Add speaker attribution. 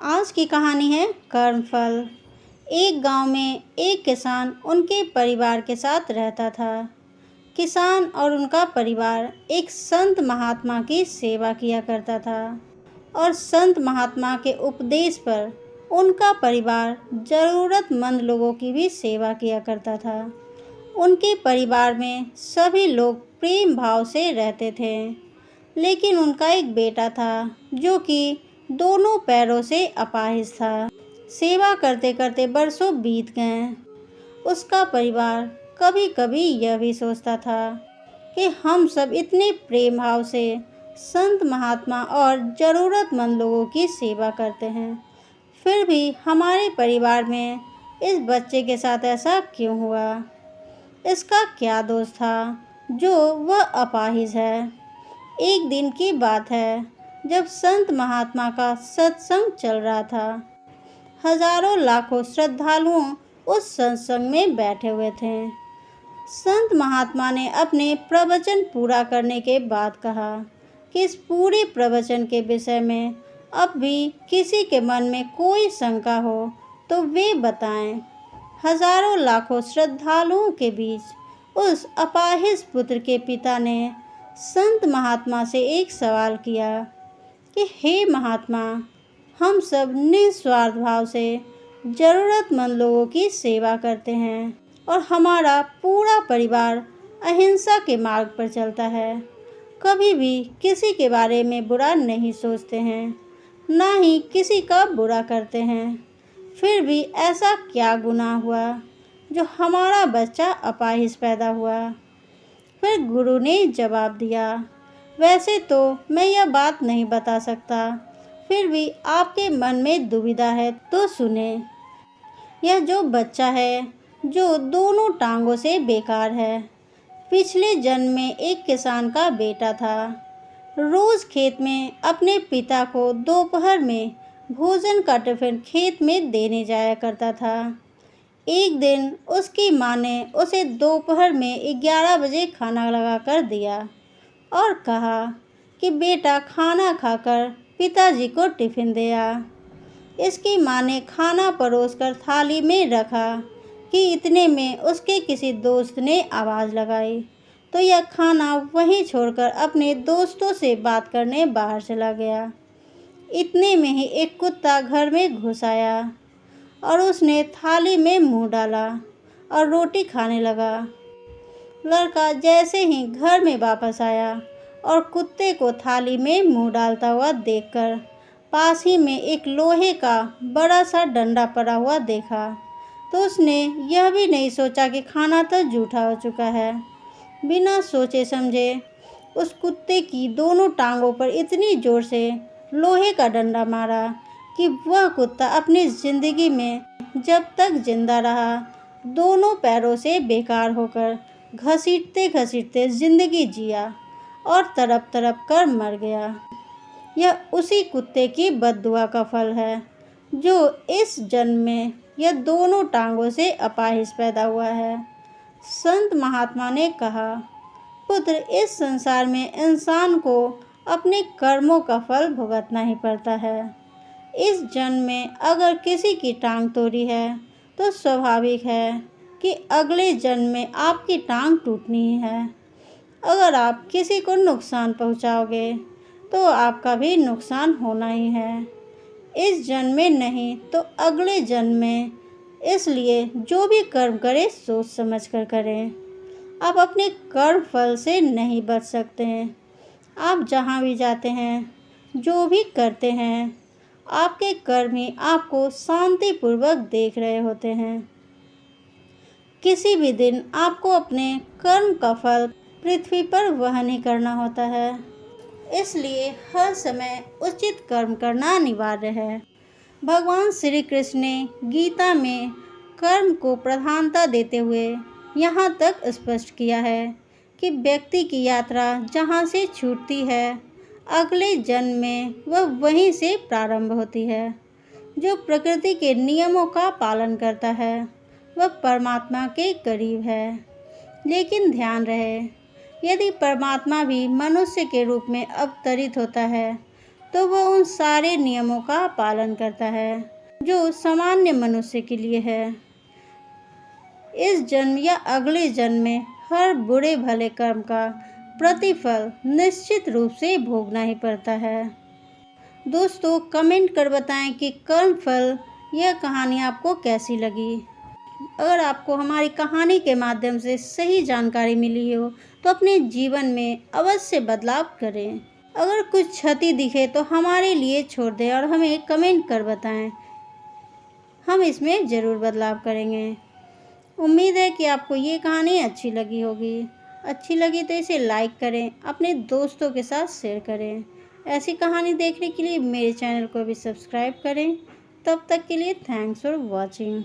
Speaker 1: आज की कहानी है कर्मफल। एक गांव में एक किसान उनके परिवार के साथ रहता था। किसान और उनका परिवार एक संत महात्मा की सेवा किया करता था और संत महात्मा के उपदेश पर उनका परिवार ज़रूरतमंद लोगों की भी सेवा किया करता था। उनके परिवार में सभी लोग प्रेम भाव से रहते थे, लेकिन उनका एक बेटा था जो कि दोनों पैरों से अपाहिज था। सेवा करते करते बरसों बीत गए। उसका परिवार कभी कभी यह भी सोचता था कि हम सब इतने प्रेम भाव से संत महात्मा और ज़रूरतमंद लोगों की सेवा करते हैं, फिर भी हमारे परिवार में इस बच्चे के साथ ऐसा क्यों हुआ? इसका क्या दोष था जो वह अपाहिज है? एक दिन की बात है जब संत महात्मा का सत्संग चल रहा था। हजारों लाखों श्रद्धालुओं उस सत्संग में बैठे हुए थे। संत महात्मा ने अपने प्रवचन पूरा करने के बाद कहा कि इस पूरे प्रवचन के विषय में अब भी किसी के मन में कोई शंका हो तो वे बताएं। हजारों लाखों श्रद्धालुओं के बीच उस अपाहिज पुत्र के पिता ने संत महात्मा से एक सवाल किया कि हे महात्मा, हम सब निस्वार्थ भाव से ज़रूरतमंद लोगों की सेवा करते हैं और हमारा पूरा परिवार अहिंसा के मार्ग पर चलता है। कभी भी किसी के बारे में बुरा नहीं सोचते हैं, ना ही किसी का बुरा करते हैं। फिर भी ऐसा क्या गुनाह हुआ जो हमारा बच्चा अपाहिज पैदा हुआ? फिर गुरु ने जवाब दिया, वैसे तो मैं यह बात नहीं बता सकता, फिर भी आपके मन में दुविधा है तो सुने। यह जो बच्चा है जो दोनों टांगों से बेकार है, पिछले जन्म में एक किसान का बेटा था। रोज़ खेत में अपने पिता को दोपहर में भोजन का टिफिन खेत में देने जाया करता था। एक दिन उसकी माँ ने उसे दोपहर में 11 बजे खाना लगाकर दिया और कहा कि बेटा खाना खाकर पिताजी को टिफ़िन दे आ। इसकी माँ ने खाना परोसकर थाली में रखा कि इतने में उसके किसी दोस्त ने आवाज़ लगाई, तो यह खाना वहीं छोड़कर अपने दोस्तों से बात करने बाहर चला गया। इतने में ही एक कुत्ता घर में घुस आया और उसने थाली में मुंह डाला और रोटी खाने लगा। लड़का जैसे ही घर में वापस आया और कुत्ते को थाली में मुंह डालता हुआ देखकर पास ही में एक लोहे का बड़ा सा डंडा पड़ा हुआ देखा, तो उसने यह भी नहीं सोचा कि खाना तो जूठा हो चुका है। बिना सोचे समझे उस कुत्ते की दोनों टांगों पर इतनी ज़ोर से लोहे का डंडा मारा कि वह कुत्ता अपनी ज़िंदगी में जब तक जिंदा रहा दोनों पैरों से बेकार होकर घसीटते घसीटते ज़िंदगी जिया और तड़प तड़प कर मर गया। यह उसी कुत्ते की बद्दुआ का फल है जो इस जन्म में यह दोनों टांगों से अपाहिज पैदा हुआ है। संत महात्मा ने कहा, पुत्र, इस संसार में इंसान को अपने कर्मों का फल भुगतना ही पड़ता है। इस जन्म में अगर किसी की टांग तोड़ी है तो स्वाभाविक है कि अगले जन्म में आपकी टांग टूटनी ही है। अगर आप किसी को नुकसान पहुंचाओगे तो आपका भी नुकसान होना ही है, इस जन्म में नहीं तो अगले जन्म में। इसलिए जो भी कर्म करें सोच समझ कर करें। आप अपने कर्म फल से नहीं बच सकते हैं। आप जहाँ भी जाते हैं, जो भी करते हैं, आपके कर्म ही आपको शांतिपूर्वक देख रहे होते हैं। किसी भी दिन आपको अपने कर्म का फल पृथ्वी पर वहन ही करना होता है, इसलिए हर समय उचित कर्म करना अनिवार्य है। भगवान श्री कृष्ण ने गीता में कर्म को प्रधानता देते हुए यहाँ तक स्पष्ट किया है कि व्यक्ति की यात्रा जहाँ से छूटती है अगले जन्म में वह वहीं से प्रारंभ होती है। जो प्रकृति के नियमों का पालन करता है वह परमात्मा के करीब है। लेकिन ध्यान रहे, यदि परमात्मा भी मनुष्य के रूप में अवतरित होता है तो वह उन सारे नियमों का पालन करता है जो सामान्य मनुष्य के लिए है। इस जन्म या अगले जन्म में हर बुरे भले कर्म का प्रतिफल निश्चित रूप से भोगना ही पड़ता है। दोस्तों, कमेंट कर बताएं कि कर्मफल यह कहानी आपको कैसी लगी। अगर आपको हमारी कहानी के माध्यम से सही जानकारी मिली हो तो अपने जीवन में अवश्य बदलाव करें। अगर कुछ क्षति दिखे तो हमारे लिए छोड़ दें और हमें कमेंट कर बताएं। हम इसमें ज़रूर बदलाव करेंगे। उम्मीद है कि आपको ये कहानी अच्छी लगी होगी। अच्छी लगी तो इसे लाइक करें, अपने दोस्तों के साथ शेयर करें। ऐसी कहानी देखने के लिए मेरे चैनल को भी सब्सक्राइब करें। तब तक के लिए थैंक्स फॉर वॉचिंग।